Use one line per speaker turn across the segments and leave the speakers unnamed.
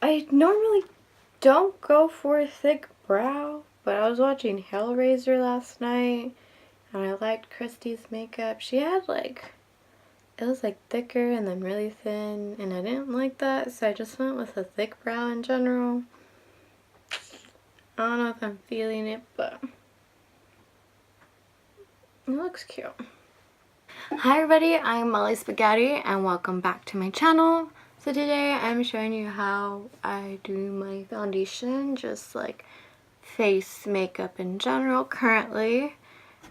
I normally don't go for a thick brow, but I was watching Hellraiser last night and I liked Christy's makeup. She had like, it was like thicker and then really thin, and I didn't like that, so I just went with a thick brow in general. I don't know if I'm feeling it, but it looks cute. Hi everybody, I'm Meli Spaghetti and welcome back to my channel. So today I'm showing you how I do my foundation, just like face makeup in general currently,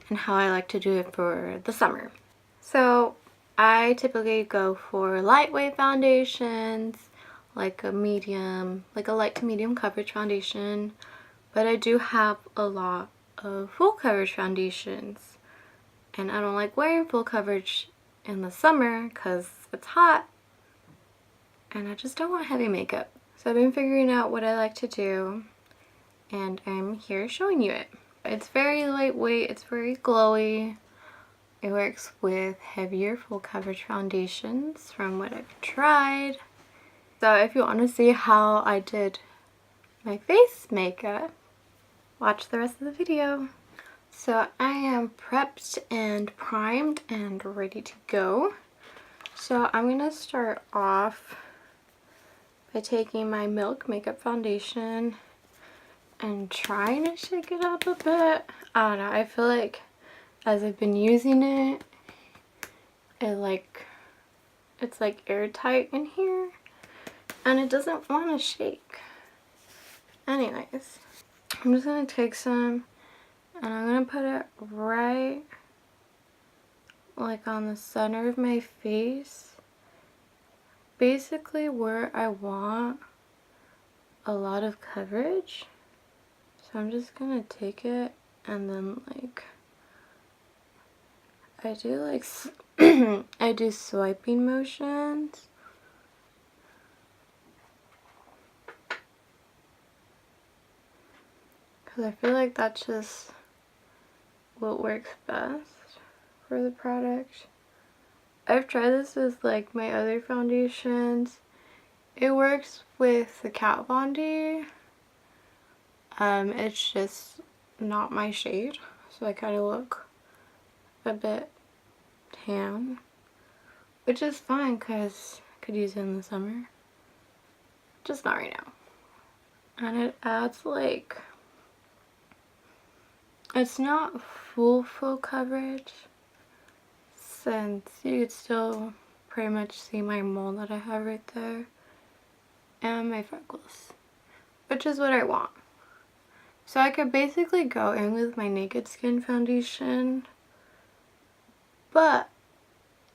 and how I like to do it for the summer. So I typically go for lightweight foundations, like a medium, like a light to medium coverage foundation, but I do have a lot of full coverage foundations. And I don't like wearing full coverage in the summer because it's hot and I just don't want heavy makeup. So I've been figuring out what I like to do and I'm here showing you it. It's very lightweight, it's very glowy. It works with heavier full coverage foundations from what I've tried. So if you want to see how I did my face makeup, watch the rest of the video. So I am prepped and primed and ready to go. So I'm going to start off by taking my Milk Makeup Foundation and trying to shake it up a bit. I don't know, I feel like as I've been using it, it's like airtight in here and it doesn't want to shake. Anyways, I'm just going to take some and I'm going to put it right like on the center of my face, basically where I want a lot of coverage. So I'm just going to take it and then like I do like I do swiping motions. Because I feel like that's just what works best for the product. I've tried this with like my other foundations. It works with the Kat Von D. It's just not my shade, so I kind of look a bit tan, which is fine because I could use it in the summer. Just not right now. And it adds like, it's not full coverage, since you could still pretty much see my mole that I have right there and my freckles, which is what I want. So I could basically go in with my Naked Skin foundation, but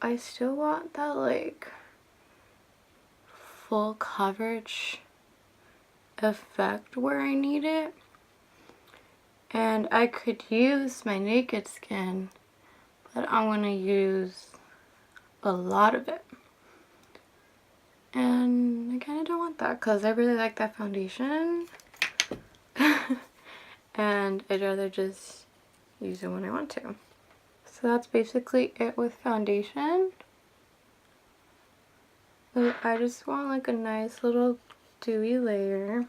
I still want that like full coverage effect where I need it. And I could use my Naked Skin, but I'm going to use a lot of it. And I kind of don't want that because I really like that foundation. And I'd rather just use it when I want to. So that's basically it with foundation. But I just want like a nice little dewy layer.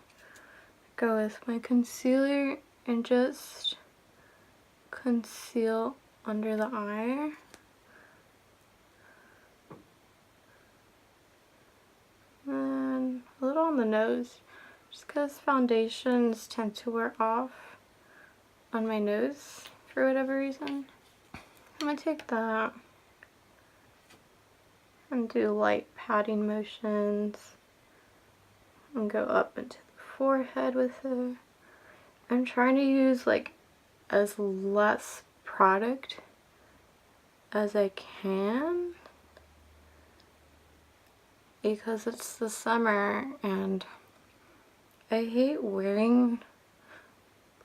Go with my concealer and just conceal under the eye. And a little on the nose, just because foundations tend to wear off on my nose for whatever reason. I'm going to take that and do light patting motions and go up into the forehead with it. I'm trying to use like as less product as I can because it's the summer and I hate wearing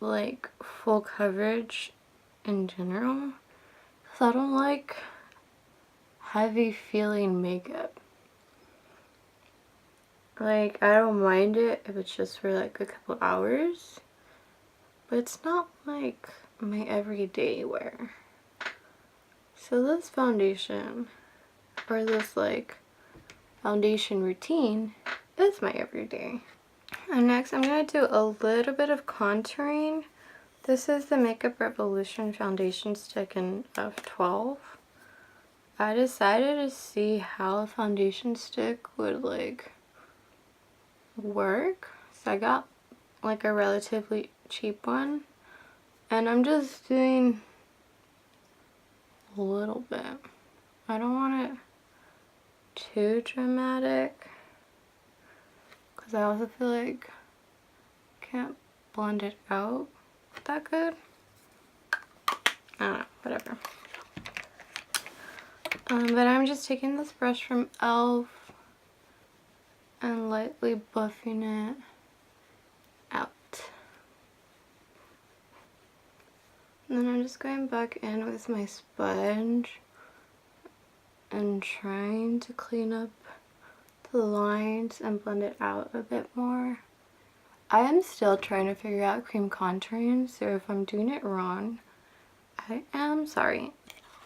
like full coverage in general because I don't like heavy feeling makeup. Like I don't mind it if it's just for like a couple hours, but it's not like my everyday wear. So this foundation, or this like foundation routine, it's my everyday. And next I'm going to do a little bit of contouring. This is the Makeup Revolution foundation stick in F12. I decided to see how a foundation stick would like work. So I got like a relatively cheap one. And I'm just doing a little bit. I don't want it too dramatic, because I also feel like I can't blend it out that good. I don't know, whatever. But I'm just taking this brush from e.l.f. and lightly buffing it out. And then I'm just going back in with my sponge and trying to clean up the lines and blend it out a bit more. I am still trying to figure out cream contouring, so if I'm doing it wrong, I am sorry.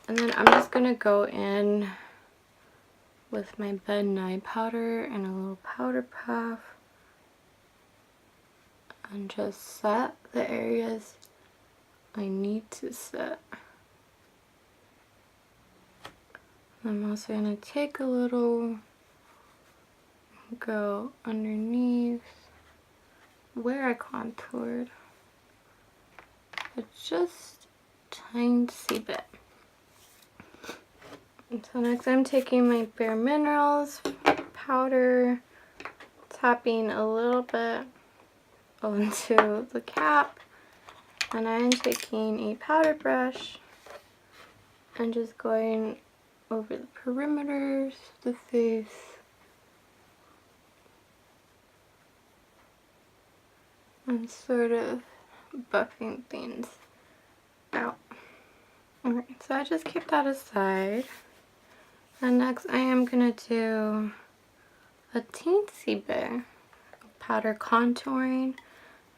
And then I'm just gonna go in with my Ben Nye powder and a little powder puff and just set the areas I need to set. I'm also going to take a little, go underneath where I contoured, but just tiny bit. And so next I'm taking my Bare Minerals powder, tapping a little bit onto the cap, and I'm taking a powder brush and just going over the perimeters of the face and sort of buffing things out. Alright, so I just keep that aside. And next I am going to do a teensy bit of powder contouring.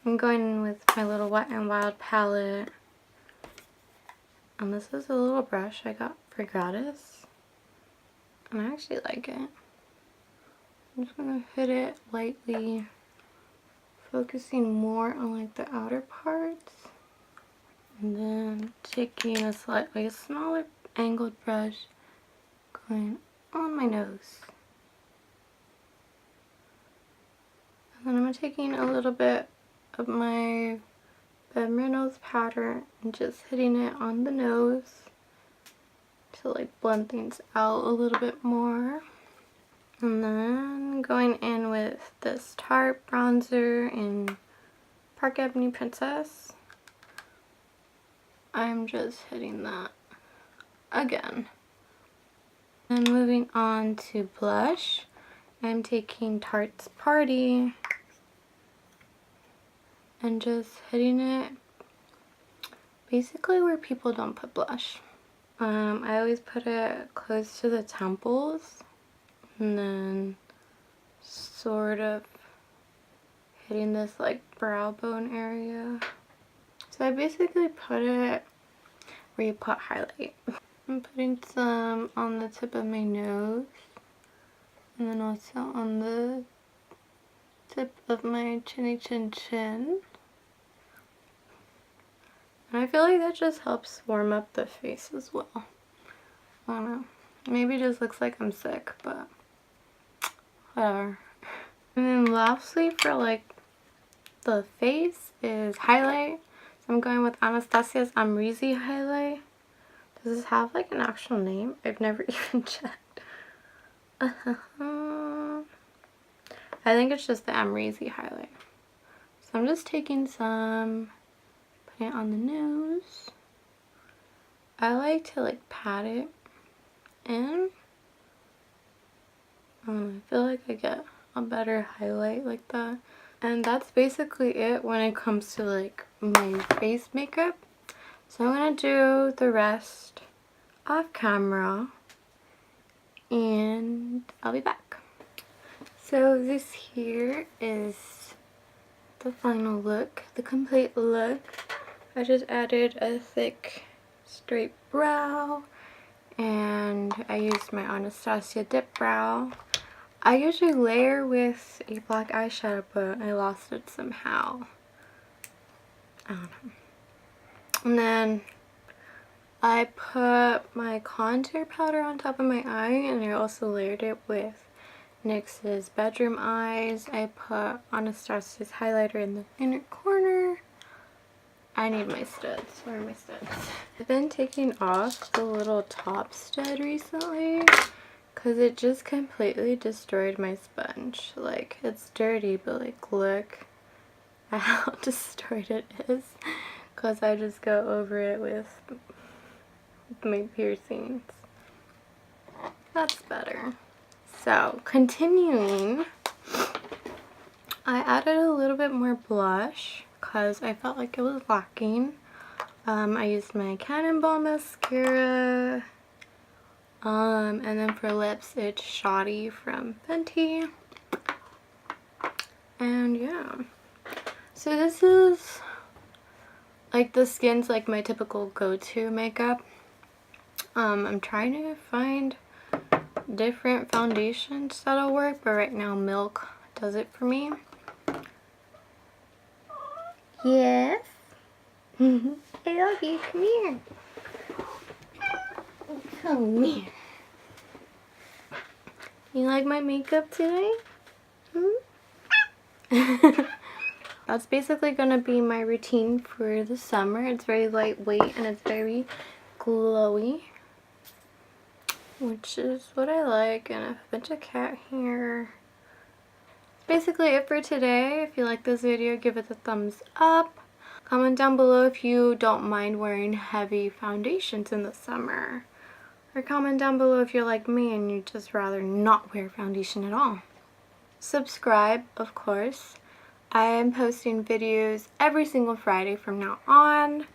I'm going in with my little Wet n Wild palette. And this is a little brush I got for gratis. And I actually like it. I'm just going to hit it lightly, focusing more on like the outer parts. And then taking a slightly smaller angled brush, going on my nose. And then I'm taking a little bit of my Beverly nose powder and just hitting it on the nose to like blend things out a little bit more. And then going in with this Tarte bronzer in Park Avenue Princess. I'm just hitting that again. And moving on to blush, I'm taking Tarte's Party and just hitting it basically where people don't put blush. I always put it close to the temples and then sort of hitting this like brow bone area. So I basically put it where you put highlight. I'm putting some on the tip of my nose and then also on the tip of my chinny chin chin. And I feel like that just helps warm up the face as well. I don't know. Maybe it just looks like I'm sick, but whatever. And then lastly for like the face is highlight. So I'm going with Anastasia's Amrezy highlight. Does this have like an actual name? I've never even checked. I think it's just the Amrezy highlight. So I'm just taking some, putting it on the nose. I like to like pat it in. I feel like I get a better highlight like that. And that's basically it when it comes to like my face makeup. So I'm going to do the rest off camera and I'll be back. So this here is the final look, the complete look. I just added a thick straight brow and I used my Anastasia Dipbrow. I usually layer with a black eyeshadow, but I lost it somehow. I don't know. And then I put my contour powder on top of my eye, and I also layered it with NYX's Bedroom Eyes. I put Anastasia's highlighter in the inner corner. I need my studs. Where are my studs? I've been taking off the little top stud recently because it just completely destroyed my sponge. Like, it's dirty, but like, look at how destroyed it is because I just go over it with my piercings. That's better. So, continuing, I added a little bit more blush because I felt like it was lacking. I used my Cannonball mascara, and then for lips it's Shawty from Fenty. And yeah, so this is like, the skin's like my typical go-to makeup. I'm trying to find different foundations that'll work, but right now Milk does it for me. Yes. I love you. Come here. Come here. You like my makeup today? That's basically gonna be my routine for the summer. It's very lightweight and it's very glowy, which is what I like, and a bunch of cat hair. Basically it for today. If you like this video, give it a thumbs up. Comment down below if you don't mind wearing heavy foundations in the summer. Or comment down below if you're like me and you'd just rather not wear foundation at all. Subscribe, of course. I am posting videos every single Friday from now on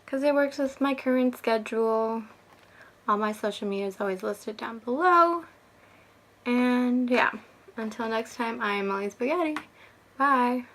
because it works with my current schedule. All my social media is always listed down below. And yeah, until next time, I am Meli Spaghetti. Bye.